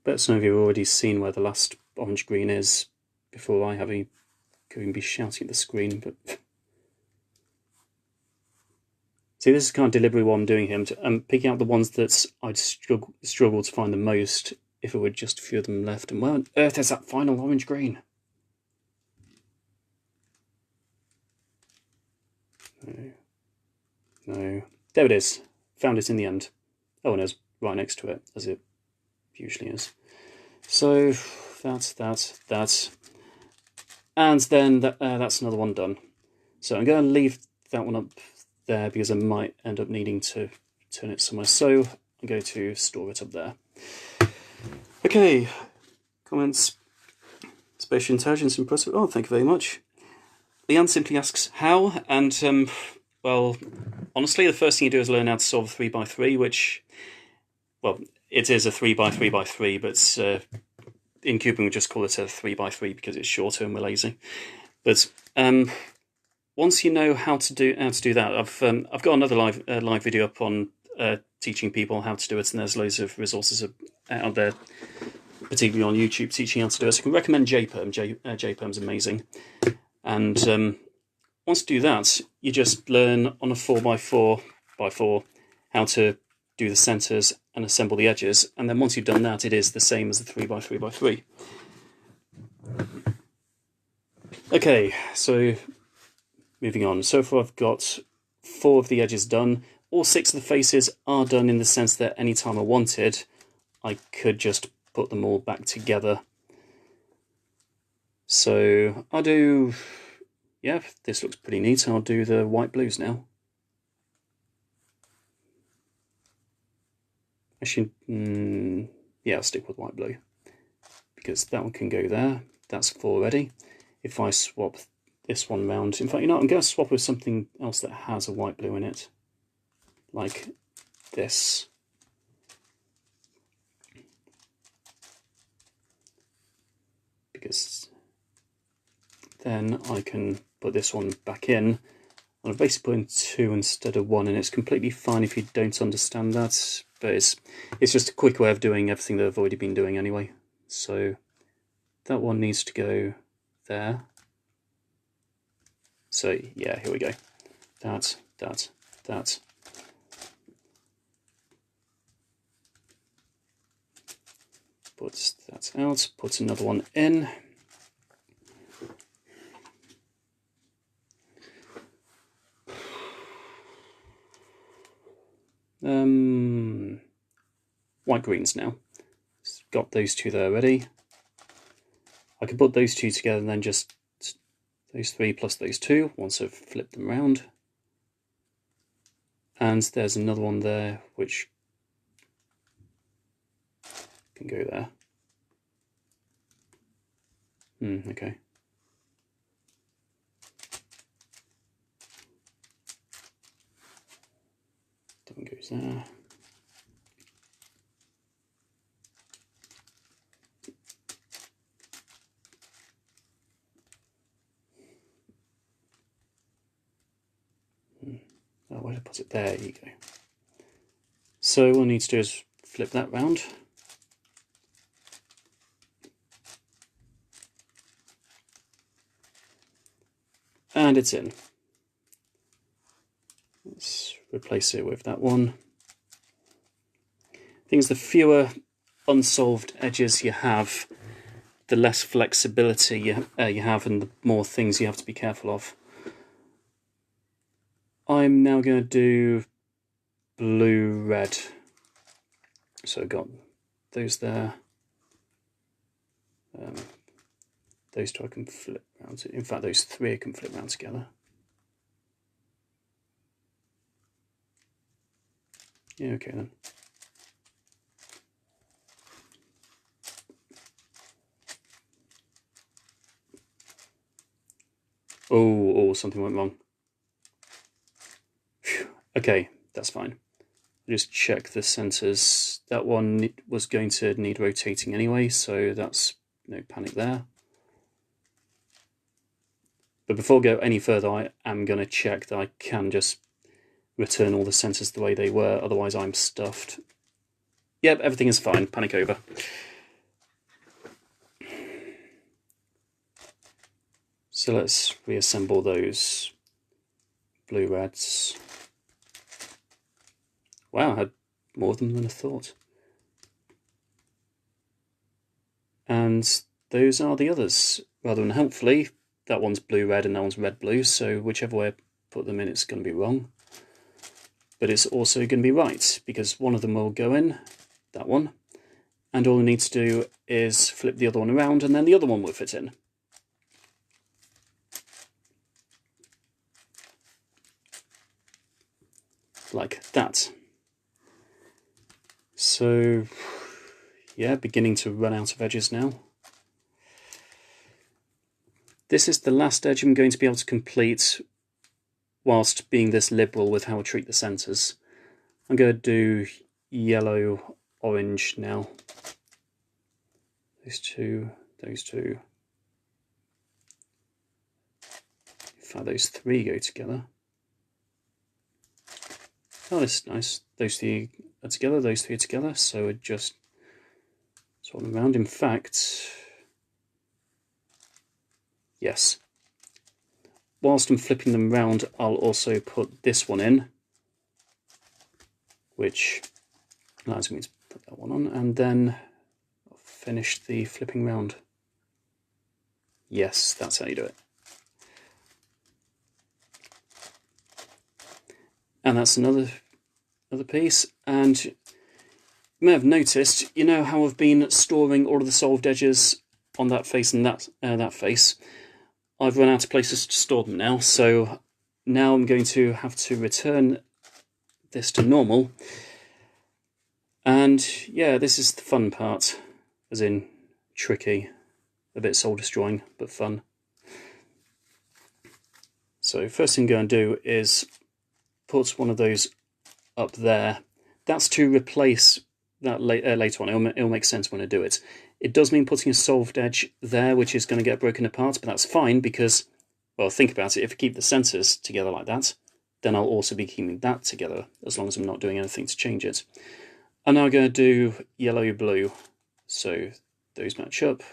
But some of you have already seen where the last orange green is before I have even be shouting at the screen. But see, this is kind of deliberately what I'm doing here. I'm picking out the ones that I'd struggle to find the most if it were just a few of them left. And where on earth is that final orange green? No. There it is. Found it in the end. Oh, and it's right next to it, as it usually is. So that's and then that's another one done. So I'm going to leave that one up there because I might end up needing to turn it somewhere, so I'm going to store it up there. Okay, comments. Spatial intelligence impressive. Oh, thank you very much. Leanne simply asks how, and well, honestly, the first thing you do is learn how to solve a 3x3, which, well, it is a 3x3x3, but in cubing we just call it a 3x3 because it's shorter and we're lazy. But once you know how to do that, I've got another live video up on teaching people how to do it, and there's loads of resources out there, particularly on YouTube, teaching how to do it. So I can recommend JPerm. JPerm's amazing. And once you do that, you just learn on a 4x4x4 how to do the centres and assemble the edges, and then once you've done that, it is the same as the 3x3x3. Okay, so moving on. So far I've got 4 of the edges done. All 6 of the faces are done in the sense that any time I wanted, I could just put them all back together. So I'll do, yeah, this looks pretty neat. I'll do the white blues now. Actually, yeah, I'll stick with white blue because that one can go there. That's 4 already. If I swap this one round, in fact, you know what, I'm going to swap with something else that has a white blue in it, like this. Because then I can put this one back in. I'm basically putting 2 instead of 1, and it's completely fine if you don't understand that, but it's just a quick way of doing everything that I've already been doing anyway. So that one needs to go there. So yeah, here we go. That. Put that out, put another one in. White greens now. Got those 2 there already. I can put those 2 together and then just those 3 plus those 2 once I've flipped them around. And there's another one there which can go there. Okay. That one goes there. Oh, where did I put it? There you go. So all I need to do is flip that round. And it's in. Let's replace it with that one. Things, the fewer unsolved edges you have, the less flexibility you have, and the more things you have to be careful of. I'm now going to do blue-red. So I've got those there. those two I can flip around. In fact, those three I can flip around together. Yeah, okay then. Oh, something went wrong. Phew. Okay, that's fine. Just check the centers. That one was going to need rotating anyway, so that's no panic there. But before I go any further, I am going to check that I can just return all the centers the way they were, otherwise I'm stuffed. Yep, everything is fine. Panic over. So let's reassemble those blue reds. Wow, I had more of them than I thought. And those are the others. Rather unhelpfully, that one's blue-red and that one's red-blue, so whichever way I put them in, it's going to be wrong. But it's also going to be right, because one of them will go in, that one, and all I need to do is flip the other one around, and then the other one will fit in. Like that. So, yeah, beginning to run out of edges now. This is the last edge I'm going to be able to complete whilst being this liberal with how I treat the centres. I'm going to do yellow, orange now. Those two. In fact, those three go together. Oh, this is nice. Those three are together, those three are together, so I just swap them around. In fact, yes. Whilst I'm flipping them round, I'll also put this one in, which allows me to put that one on, and then I'll finish the flipping round. Yes, that's how you do it. And that's another piece. And you may have noticed, you know how I've been storing all of the solved edges on that face and that face. I've run out of places to store them now, so now I'm going to have to return this to normal. And yeah, this is the fun part, as in tricky, a bit soul destroying, but fun. So first thing I'm going to do is put one of those up there. That's to replace that later on. It'll make sense when I do it. It does mean putting a solved edge there, which is going to get broken apart, but that's fine because, well, think about it. If I keep the centers together like that, then I'll also be keeping that together, as long as I'm not doing anything to change it. I'm now going to do yellow-blue, so those match up.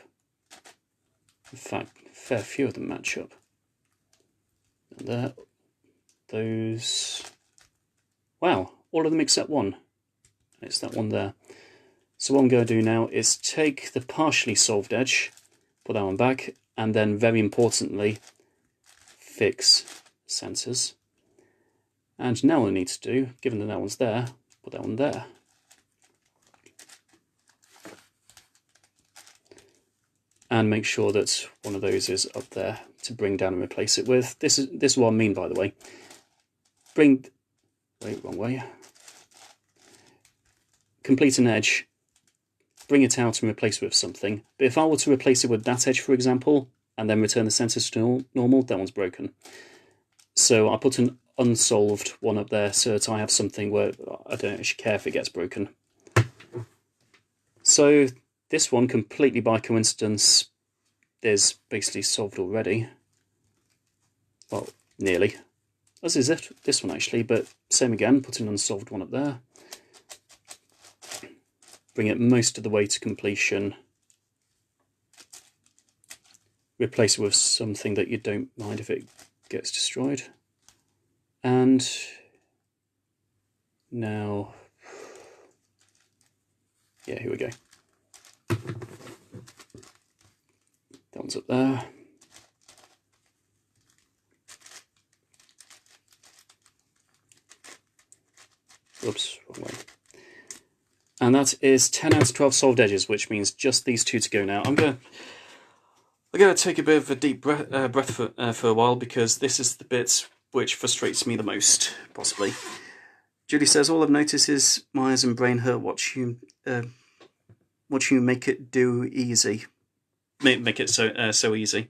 In fact, a fair few of them match up. And there, those... Wow, all of them except one. It's that one there. So what I'm going to do now is take the partially solved edge, put that one back, and then very importantly, fix centers. And now what I need to do, given that that one's there, put that one there. And make sure that one of those is up there to bring down and replace it with. This is what I mean, by the way. Wait, wrong way. Complete an edge, bring it out and replace it with something. But if I were to replace it with that edge, for example, and then return the centers to normal, that one's broken. So I put an unsolved one up there so that I have something where I don't actually care if it gets broken. So this one, completely by coincidence, is basically solved already. Well, nearly. As is it, this one actually, but same again, put an unsolved one up there. Bring it most of the way to completion. Replace it with something that you don't mind if it gets destroyed. And now, yeah, here we go. That one's up there. Oops, wrong way. And that is 10 out of 12 solved edges, which means just these two to go now. I'm going to I'm going to take a bit of a deep breath for a while, because this is the bit which frustrates me the most, possibly. Julie says, all I've noticed is my eyes and brain hurt watching you make it do easy. Make it so easy.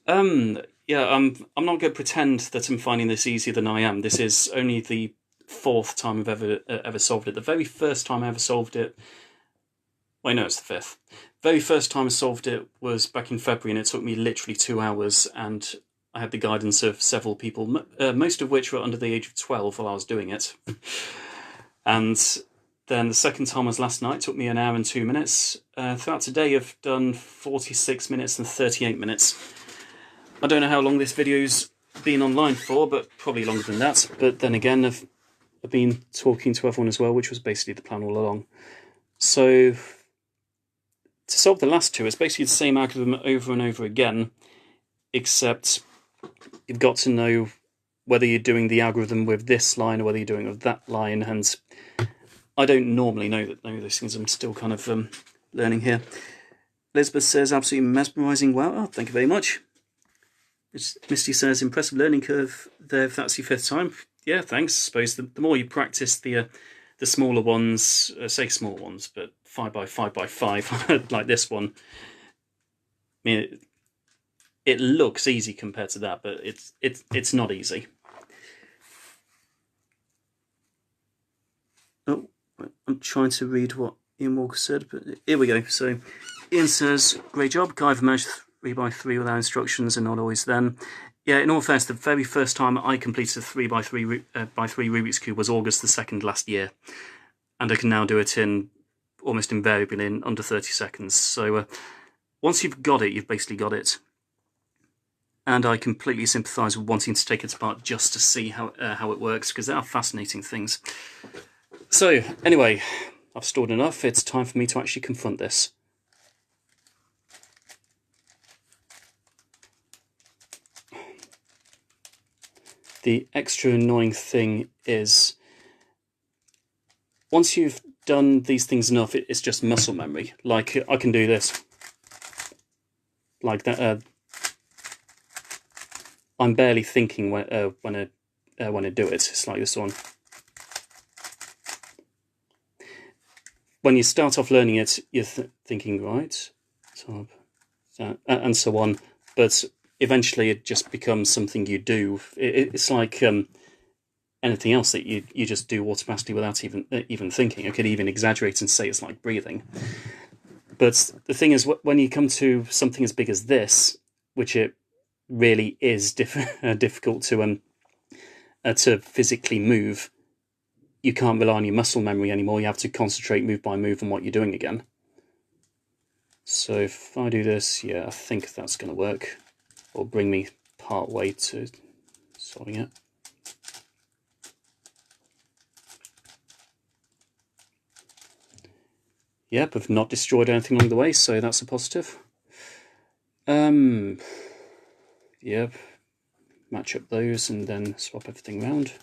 Yeah, I'm not going to pretend that I'm finding this easier than I am. This is only the 4th time I've ever solved it. The very first time I ever solved it... Wait, no, it's the 5th. Very first time I solved it was back in February, and it took me literally 2 hours, and I had the guidance of several people, most of which were under the age of 12 while I was doing it. And then the second time was last night. It took me 1 hour and 2 minutes. Throughout today, I've done 46 minutes and 38 minutes. I don't know how long this video's been online for, but probably longer than that. But then again, I've been talking to everyone as well, which was basically the plan all along. So to solve the last two, it's basically the same algorithm over and over again, except you've got to know whether you're doing the algorithm with this line or whether you're doing it with that line, and I don't normally know those things. I'm still kind of learning here. Elizabeth says, absolutely mesmerising. Wow, oh, thank you very much. Misty says, impressive learning curve there if that's your 5th time. Yeah, thanks. I suppose the more you practice the smaller ones, say small ones, but 5x5x5, like this one. I mean, it looks easy compared to that, but it's not easy. Oh, I'm trying to read what Ian Walker said, but here we go. So Ian says, great job, Guy, I've managed 3x3 without instructions and not always then. Yeah, in all fairness, the very first time I completed a 3x3 Rubik's Cube was August the 2nd last year, and I can now do it in almost invariably in under 30 seconds. So once you've got it, you've basically got it. And I completely sympathise with wanting to take it apart just to see how it works, because they are fascinating things. So, anyway, I've stored enough. It's time for me to actually confront this. The extra annoying thing is, once you've done these things enough, it's just muscle memory. Like, I can do this. Like that. I'm barely thinking when I do it. It's like this one. When you start off learning it, you're thinking, right, top, that, and so on. But eventually it just becomes something you do. It's like anything else that you just do automatically without even thinking. I could even exaggerate and say it's like breathing. But the thing is, when you come to something as big as this, which it really is difficult to physically move, you can't rely on your muscle memory anymore. You have to concentrate move by move on what you're doing again. So if I do this, yeah, I think that's going to work. Or bring me part way to solving it. Yep, I've not destroyed anything along the way, so that's a positive. Yep, match up those and then swap everything around.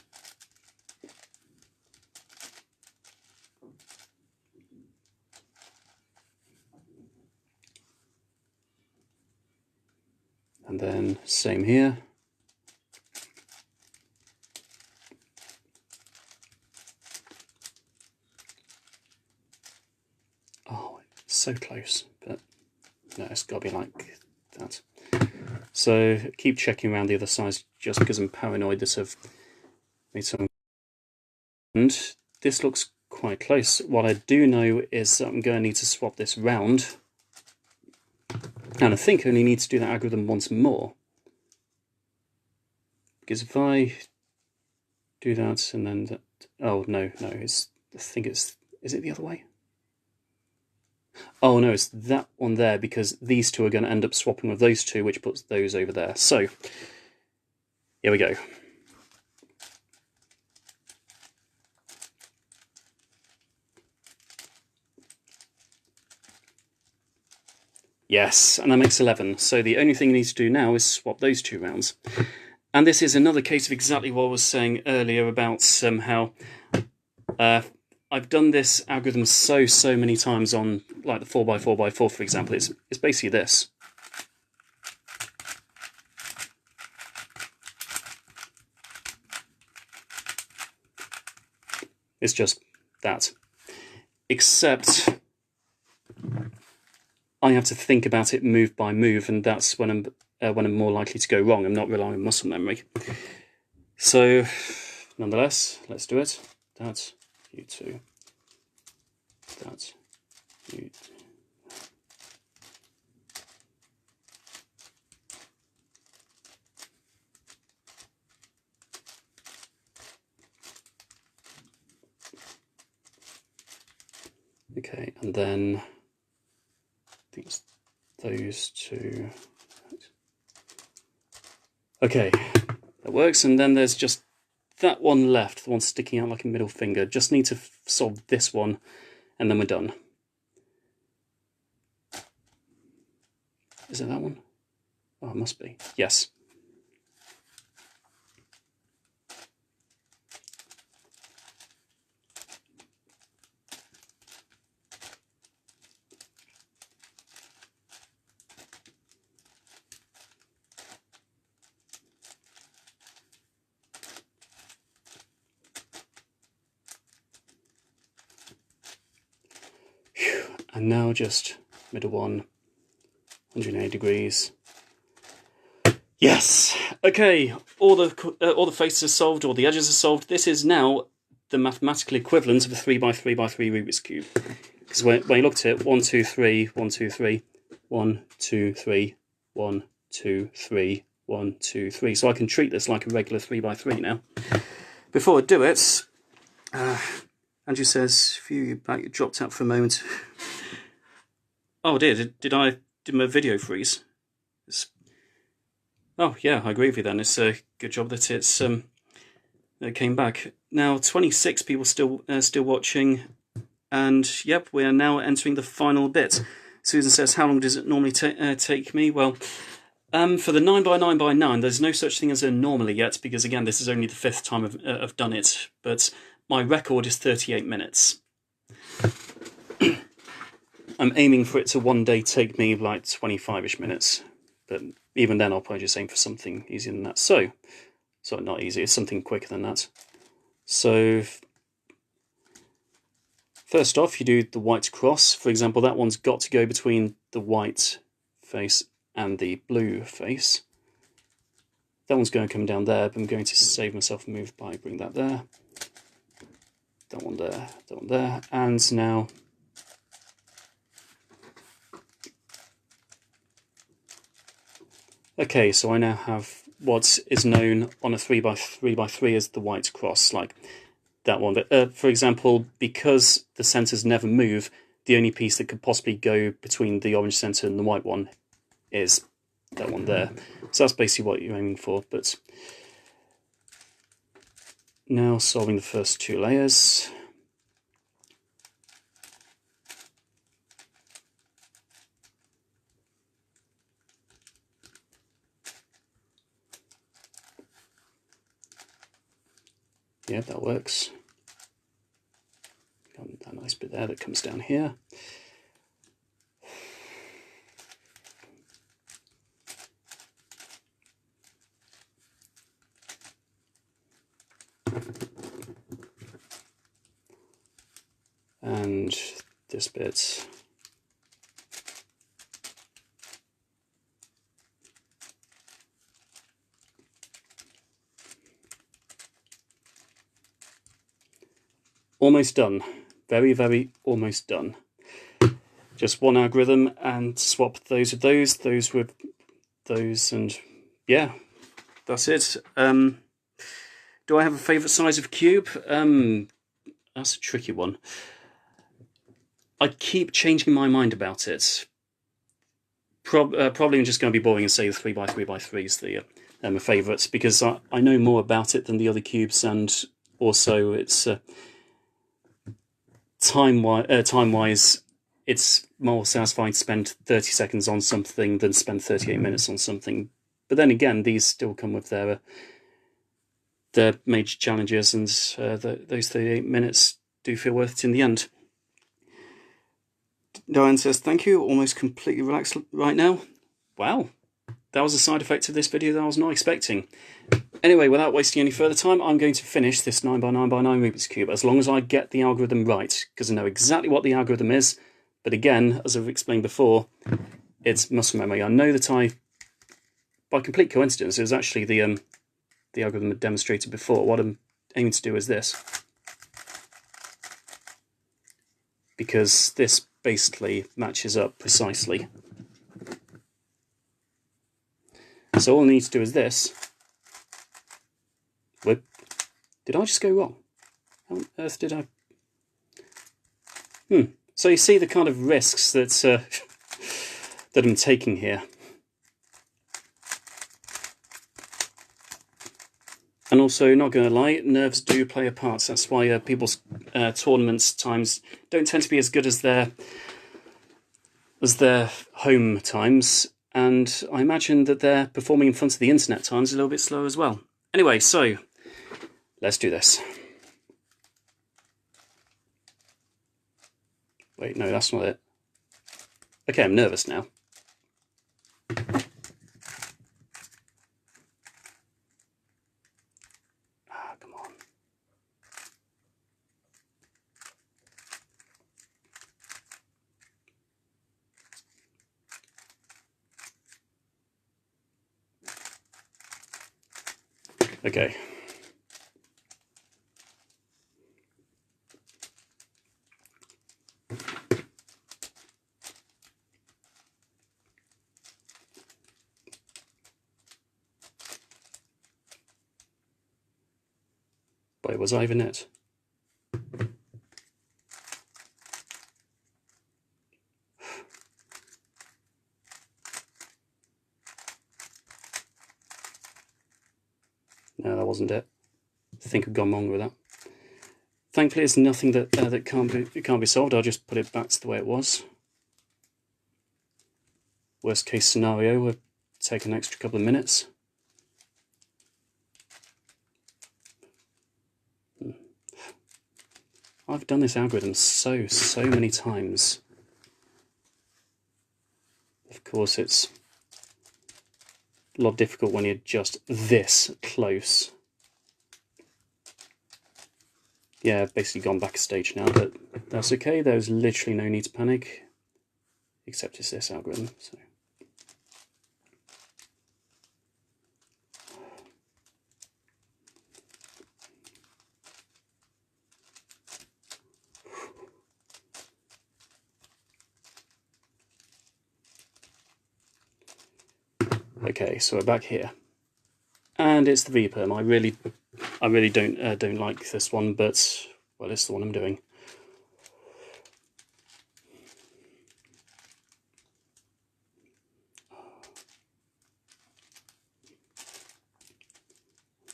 And then same here. Oh, it's so close, but no, it's got to be like that. So keep checking around the other sides just because I'm paranoid that I've made something. And this looks quite close. What I do know is that I'm going to need to swap this round. And I think I only need to do that algorithm once more. Because if I do that and then that... Oh, no, I think it's... Is it the other way? Oh, no, it's that one there, because these two are going to end up swapping with those two, which puts those over there. So, here we go. Yes, and that makes 11. So the only thing you need to do now is swap those two rounds. And this is another case of exactly what I was saying earlier about how I've done this algorithm so many times on like the 4x4x4, for example. It's basically this. It's just that. Except I have to think about it move by move, and that's when I'm more likely to go wrong. I'm not relying on muscle memory. So, nonetheless, let's do it. That's U2. That's U2. Okay, and then I think it's those two. Okay, that works. And then there's just that one left, the one sticking out like a middle finger. Just need to solve this one, and then we're done. Is it that one? Oh, it must be. Yes. And now just middle one, 180 degrees. Yes! Okay, all the faces are solved, all the edges are solved. This is now the mathematical equivalent of a 3x3x3 Rubik's Cube. Because when you look at it, 1, 2, 3, 1, 2, 3, 1, 2, 3, 1, 2, 3, 1, 2, 3. So I can treat this like a regular 3x3 now. Before I do it, Andrew says, phew, your back dropped out for a moment. Oh dear, did my video freeze? Oh yeah, I agree with you then. It's a good job that it came back. Now 26 people still watching, and yep, we are now entering the final bit. Susan says, how long does it normally take me? Well, for the 9x9x9, there's no such thing as a normally yet, because again, this is only the 5th time I've done it, but my record is 38 minutes. I'm aiming for it to one day take me like 25-ish minutes, but even then I'll probably just aim for something easier than that. So not easy, it's something quicker than that. So first off, you do the white cross. For example, that one's got to go between the white face and the blue face. That one's going to come down there, but I'm going to save myself a move by bringing that there. That one there, that one there, and now okay, so I now have what is known on a 3x3x3 as the white cross, like that one. But for example, because the centres never move, the only piece that could possibly go between the orange centre and the white one is that one there. So that's basically what you're aiming for. But now solving the first two layers. Yeah, that works. Got that nice bit there that comes down here. And this bit. Almost done. Very, very almost done. Just one algorithm and swap those with those with those, and yeah, that's it. Do I have a favourite size of cube? That's a tricky one. I keep changing my mind about it. Probably I'm just going to be boring and say the 3x3x3 is my favourites, because I know more about it than the other cubes, and also it's time-wise, it's more satisfying to spend 30 seconds on something than spend 38 minutes on something. But then again, these still come with their major challenges, and those 38 minutes do feel worth it in the end. Diane says, thank you, almost completely relaxed right now. Wow, that was a side effect of this video that I was not expecting. Anyway, without wasting any further time, I'm going to finish this 9x9x9 Rubik's Cube, as long as I get the algorithm right, because I know exactly what the algorithm is, but again, as I've explained before, it's muscle memory. I know that by complete coincidence, it was actually the algorithm I demonstrated before. What I'm aiming to do is this, because this basically matches up precisely. So all I need to do is this. Whoop. Did I just go wrong? How on earth did I? So you see the kind of risks that that I'm taking here. And also, not going to lie, nerves do play a part. That's why people's tournaments times don't tend to be as good as their home times. And I imagine that their performing in front of the internet times is a little bit slower as well. Anyway, so let's do this. Wait, no, that's not it. Okay, I'm nervous now. Ah, come on. Okay. Wait, was I even it? No, that wasn't it. I think I've gone wrong with that. Thankfully, it's nothing that that can't be solved. I'll just put it back to the way it was. Worst case scenario, we'll take an extra couple of minutes. I've done this algorithm so many times. Of course, it's a lot difficult when you're just this close. Yeah, I've basically gone back a stage now, but that's okay. There's literally no need to panic, except it's this algorithm. So. Okay, so we're back here, and it's the V-perm. I really don't like this one, but well, it's the one I'm doing.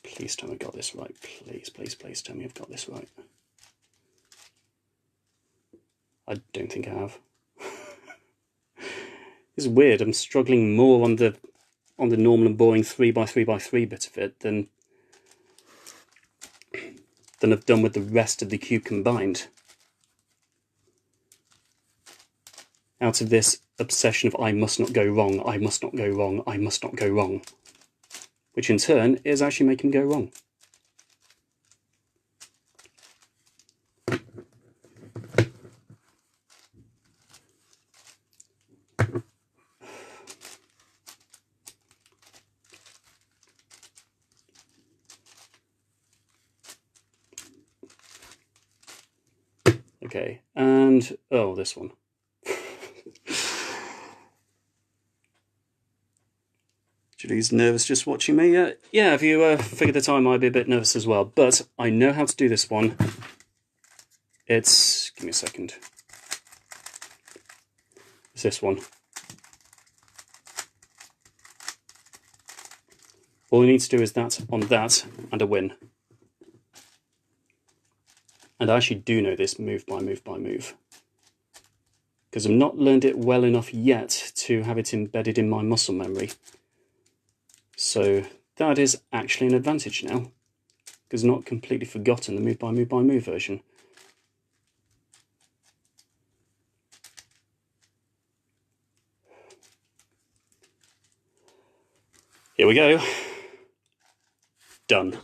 Please tell me I've got this right. Please tell me I've got this right. I don't think I have. It's weird. I'm struggling more on the normal and boring 3x3x3 bit of it than I've done with the rest of the cube combined. Out of this obsession of I must not go wrong, I must not go wrong, I must not go wrong, which in turn is actually making me go wrong. Okay, and oh, this one. Julie's nervous just watching me. Yeah, if you figured that I might be a bit nervous as well, but I know how to do this one. Give me a second. It's this one. All you need to do is that on that and a win. And I actually do know this move by move by move, because I've not learned it well enough yet to have it embedded in my muscle memory. So that is actually an advantage now, because I've not completely forgotten the move by move by move version. Here we go. Done.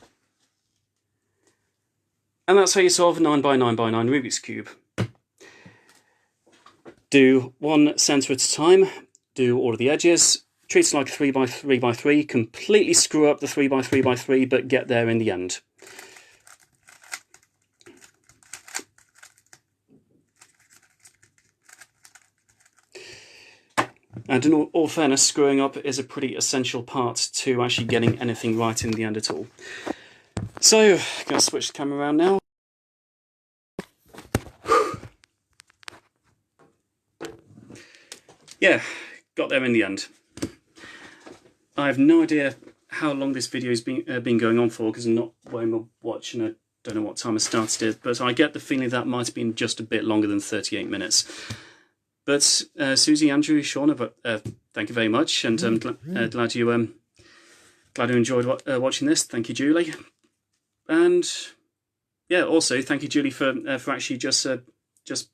And that's how you solve a 9x9x9 Rubik's Cube. Do one centre at a time, do all of the edges, treat it like a 3x3x3, completely screw up the 3x3x3, but get there in the end. And in all fairness, screwing up is a pretty essential part to actually getting anything right in the end at all. So, I'm going to switch the camera around now. Yeah, got there in the end. I have no idea how long this video has been going on for, because I'm not wearing my watch and I don't know what time I started it, but I get the feeling that might have been just a bit longer than 38 minutes. But Susie, Andrew, Shauna, thank you very much, and I'm glad you enjoyed watching this. Thank you, Julie, and yeah, also thank you, Julie, for actually just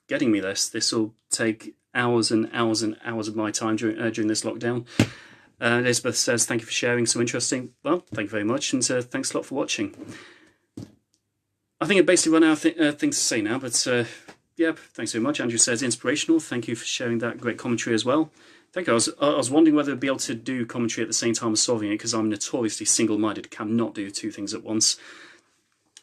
getting me this. This will take hours and hours and hours of my time during this lockdown. Elizabeth says thank you for sharing, so interesting. Well, thank you very much, and thanks a lot for watching. I think I basically run out of things to say now, but yeah, thanks very much. Andrew says inspirational. Thank you for sharing that great commentary as well. Thank you. I was wondering whether I'd be able to do commentary at the same time as solving it, because I'm notoriously single-minded, cannot do two things at once.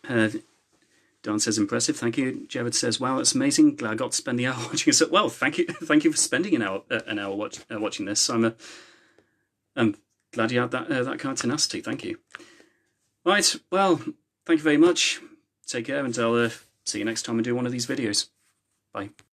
Dan says impressive. Thank you. Jared says wow, that's amazing. Glad I got to spend the hour watching it. Well, thank you for spending an hour watching this. I'm glad you had that kind of tenacity. Thank you. Right. Well, thank you very much. Take care, and I'll see you next time I do one of these videos. Bye.